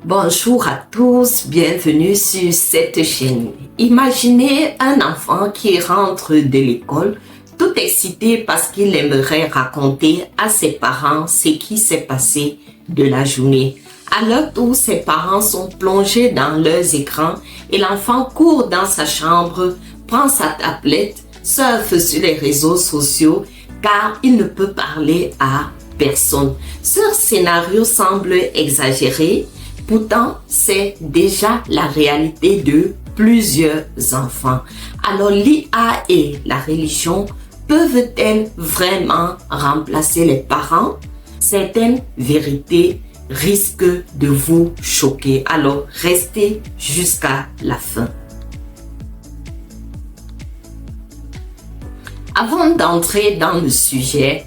Bonjour à tous, bienvenue sur cette chaîne. Imaginez un enfant qui rentre de l'école tout excité parce qu'il aimerait raconter à ses parents ce qui s'est passé de la journée. À l'heure où ses parents sont plongés dans leurs écrans et l'enfant court dans sa chambre, prend sa tablette, surfe sur les réseaux sociaux car il ne peut parler à personne. Ce scénario semble exagéré. Pourtant, c'est déjà la réalité de plusieurs enfants. Alors, l'IA et la religion peuvent-elles vraiment remplacer les parents? Certaines vérités risquent de vous choquer. Alors, restez jusqu'à la fin. Avant d'entrer dans le sujet,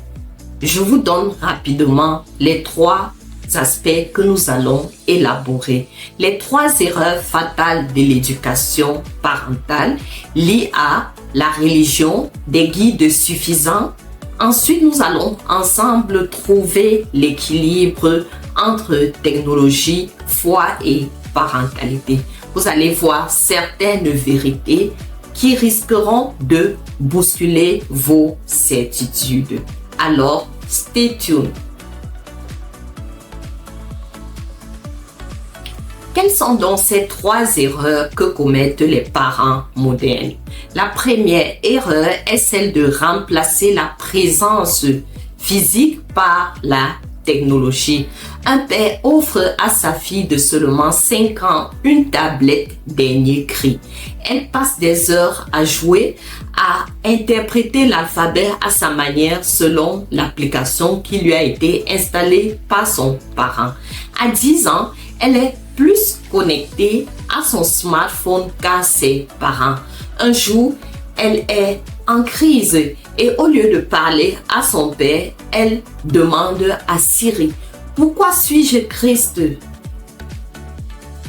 je vous donne rapidement les trois aspects que nous allons élaborer. Les trois erreurs fatales de l'éducation parentale, l'IA, la religion, des guides suffisants. Ensuite, nous allons ensemble trouver l'équilibre entre technologie, foi et parentalité. Vous allez voir certaines vérités qui risqueront de bousculer vos certitudes. Alors, stay tuned. Quelles sont donc ces trois erreurs que commettent les parents modernes? La première erreur est celle de remplacer la présence physique par la technologie. Un père offre à sa fille de seulement 5 ans une tablette dernier cri. Elle passe des heures à jouer, à interpréter l'alphabet à sa manière selon l'application qui lui a été installée par son parent. À 10 ans, elle est plus connectée à son smartphone qu'à ses parents. Un jour, elle est en crise et au lieu de parler à son père, elle demande à Siri: pourquoi suis-je triste?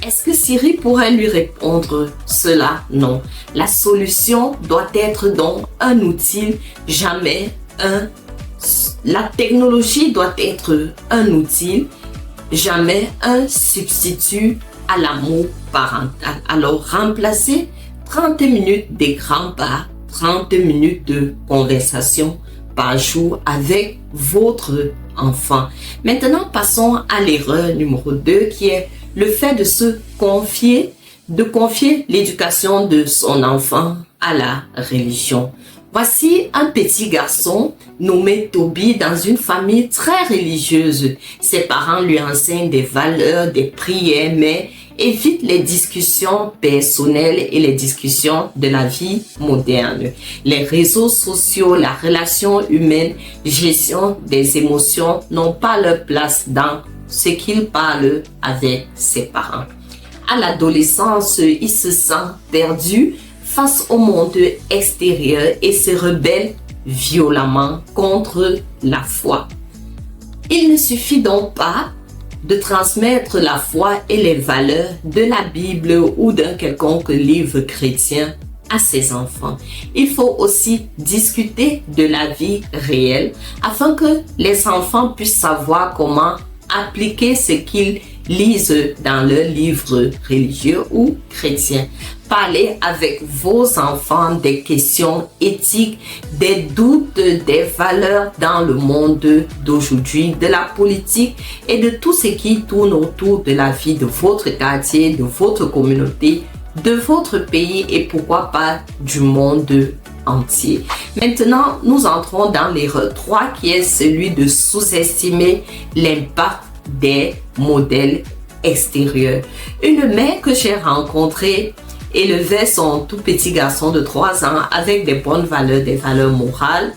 Est-ce que Siri pourrait lui répondre cela? Non. La solution doit être donc un outil, jamais la technologie doit être un outil, jamais un substitut à l'amour parental. Alors, remplacez 30 minutes d'écran par 30 minutes de conversation par jour avec votre enfant. Maintenant, passons à l'erreur numéro 2 qui est le fait de confier l'éducation de son enfant à la religion. Voici un petit garçon nommé Toby dans une famille très religieuse. Ses parents lui enseignent des valeurs, des prières, mais évitent les discussions personnelles et les discussions de la vie moderne. Les réseaux sociaux, la relation humaine, gestion des émotions n'ont pas leur place dans ce qu'il parle avec ses parents. À l'adolescence, il se sent perdu face au monde extérieur et se rebelle violemment contre la foi. Il ne suffit donc pas de transmettre la foi et les valeurs de la Bible ou d'un quelconque livre chrétien à ses enfants. Il faut aussi discuter de la vie réelle afin que les enfants puissent savoir comment appliquer ce qu'ils lisent dans leurs livres religieux ou chrétiens. Parlez avec vos enfants des questions éthiques, des doutes, des valeurs dans le monde d'aujourd'hui, de la politique et de tout ce qui tourne autour de la vie de votre quartier, de votre communauté, de votre pays et pourquoi pas du monde entier. Maintenant, nous entrons dans l'erreur 3 qui est celui de sous-estimer l'impact des modèles extérieurs. Une mère que j'ai rencontrée élevait son tout petit garçon de 3 ans avec des bonnes valeurs, des valeurs morales.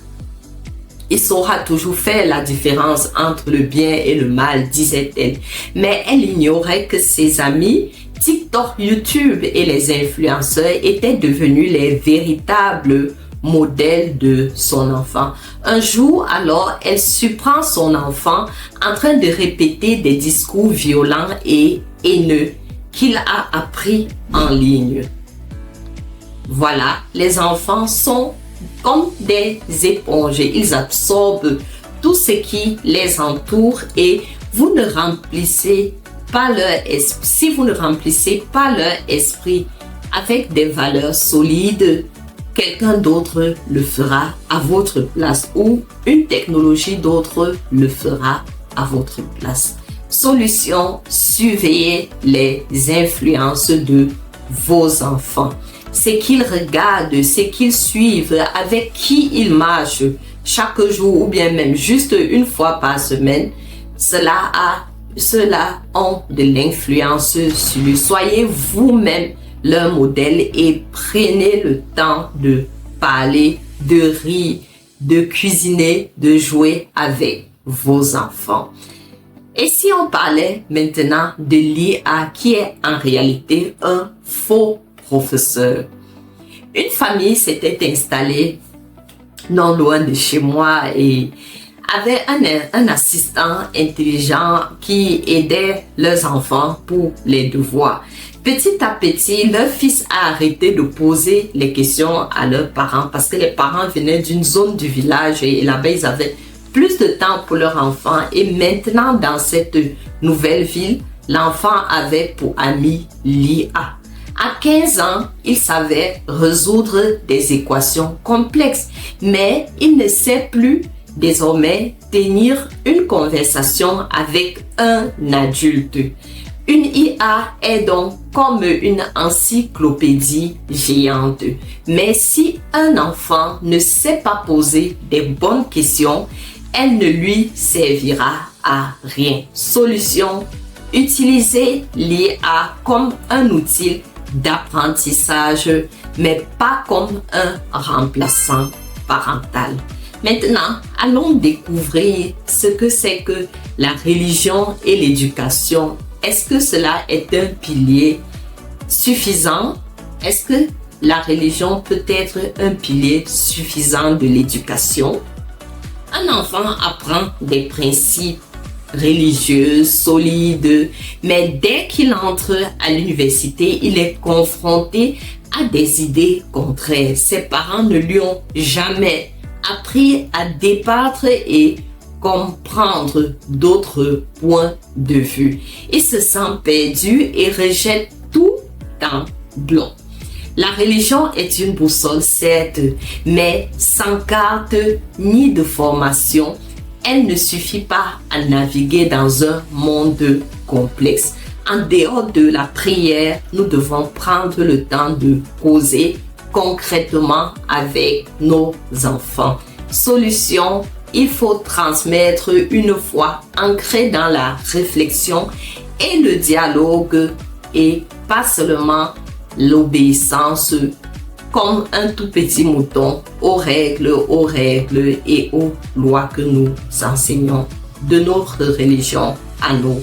Il saura toujours faire la différence entre le bien et le mal, disait-elle. Mais elle ignorait que ses amis TikTok, YouTube et les influenceurs étaient devenus les véritables modèles de son enfant. Un jour, alors, elle surprend son enfant en train de répéter des discours violents et haineux qu'il a appris en ligne. Voilà, les enfants sont comme des éponges. Ils absorbent tout ce qui les entoure et vous ne remplissez pas leur esprit, si vous ne remplissez pas leur esprit avec des valeurs solides, quelqu'un d'autre le fera à votre place ou une technologie d'autre le fera à votre place. Solution, surveillez les influences de vos enfants. Ce qu'ils regardent, ce qu'ils suivent, avec qui ils marchent chaque jour ou bien même juste une fois par semaine, cela ont de l'influence sur lui. Soyez vous-même leur modèle et prenez le temps de parler, de rire, de cuisiner, de jouer avec vos enfants. Et si on parlait maintenant de l'IA qui est en réalité un faux professeur. Une famille s'était installée non loin de chez moi et avait un assistant intelligent qui aidait leurs enfants pour les devoirs. Petit à petit, leur fils a arrêté de poser les questions à leurs parents parce que les parents venaient d'une zone du village et là-bas, ils avaient plus de temps pour leurs enfants. Et maintenant, dans cette nouvelle ville, l'enfant avait pour ami l'IA. À 15 ans, il savait résoudre des équations complexes, mais il ne sait plus désormais tenir une conversation avec un adulte. Une IA est donc comme une encyclopédie géante. Mais si un enfant ne sait pas poser des bonnes questions, elle ne lui servira à rien. Solution, utilisez l'IA comme un outil d'apprentissage, mais pas comme un remplaçant parental. Maintenant, allons découvrir ce que c'est que la religion et l'éducation. Est-ce que cela est un pilier suffisant? Est-ce que la religion peut être un pilier suffisant de l'éducation? Un enfant apprend des principes religieux, solides, mais dès qu'il entre à l'université, il est confronté à des idées contraires. Ses parents ne lui ont jamais appris à débattre et comprendre d'autres points de vue. Il se sent perdu et rejette tout en blanc. La religion est une boussole, certes, mais sans carte ni de formation, elle ne suffit pas à naviguer dans un monde complexe. En dehors de la prière, nous devons prendre le temps de causer concrètement avec nos enfants. Solution, il faut transmettre une foi ancrée dans la réflexion et le dialogue et pas seulement l'obéissance comme un tout petit mouton aux règles et aux lois que nous enseignons de notre religion à nos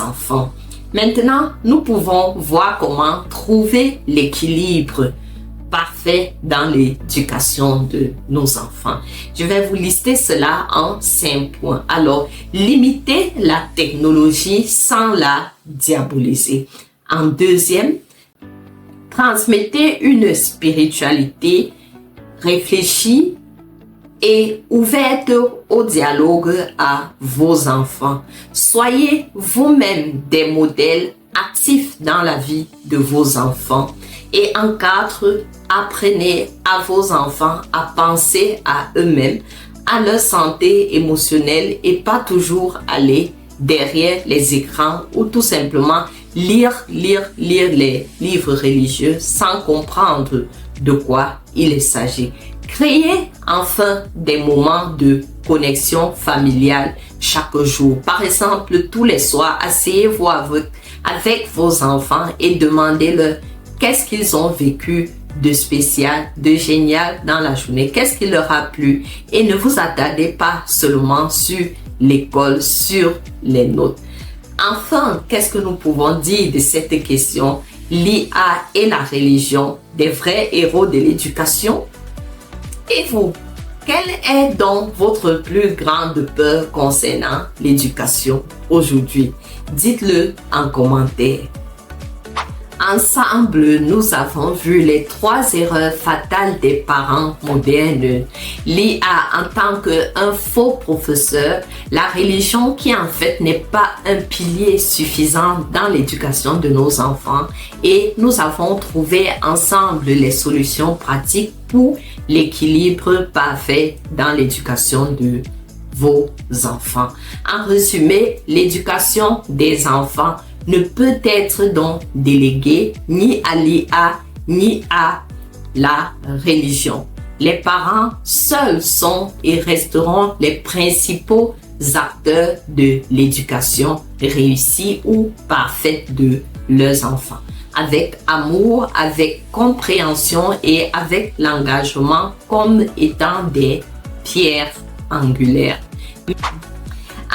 enfants. Maintenant, nous pouvons voir comment trouver l'équilibre parfait dans l'éducation de nos enfants. Je vais vous lister cela en 5 points. Alors, limitez la technologie sans la diaboliser. En deuxième, transmettez une spiritualité réfléchie et ouverte au dialogue à vos enfants. Soyez vous-même des modèles actifs dans la vie de vos enfants. Et en 4, apprenez à vos enfants à penser à eux-mêmes, à leur santé émotionnelle et pas toujours aller derrière les écrans ou tout simplement lire les livres religieux sans comprendre de quoi il s'agit. Créez enfin des moments de connexion familiale chaque jour. Par exemple, tous les soirs, asseyez-vous avec vos enfants et demandez-leur qu'est-ce qu'ils ont vécu de spécial, de génial dans la journée, qu'est-ce qui leur a plu et ne vous attardez pas seulement sur l'école, sur les notes. Enfin, qu'est-ce que nous pouvons dire de cette question? L'IA et la religion, des vrais héros de l'éducation? Et vous, quelle est donc votre plus grande peur concernant l'éducation aujourd'hui? Dites-le en commentaire. Ensemble, nous avons vu les 3 erreurs fatales des parents modernes. L'IA en tant qu'un faux professeur, la religion qui en fait n'est pas un pilier suffisant dans l'éducation de nos enfants, et nous avons trouvé ensemble les solutions pratiques pour l'équilibre parfait dans l'éducation de vos enfants. En résumé, l'éducation des enfants ne peut être donc déléguée ni à l'IA ni à la religion. Les parents seuls sont et resteront les principaux acteurs de l'éducation réussie ou parfaite de leurs enfants. Avec amour, avec compréhension et avec l'engagement comme étant des pierres angulaires.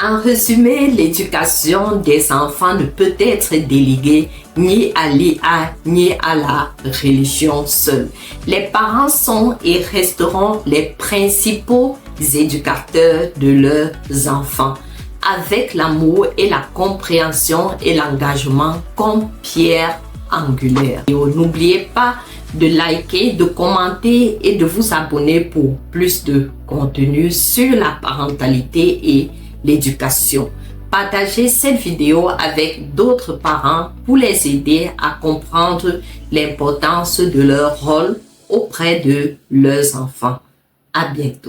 En résumé, l'éducation des enfants ne peut être déléguée ni à l'IA ni à la religion seule. Les parents sont et resteront les principaux éducateurs de leurs enfants, avec l'amour et la compréhension et l'engagement comme pierre angulaire. Et n'oubliez pas de liker, de commenter et de vous abonner pour plus de contenu sur la parentalité et l'éducation. Partagez cette vidéo avec d'autres parents pour les aider à comprendre l'importance de leur rôle auprès de leurs enfants. À bientôt.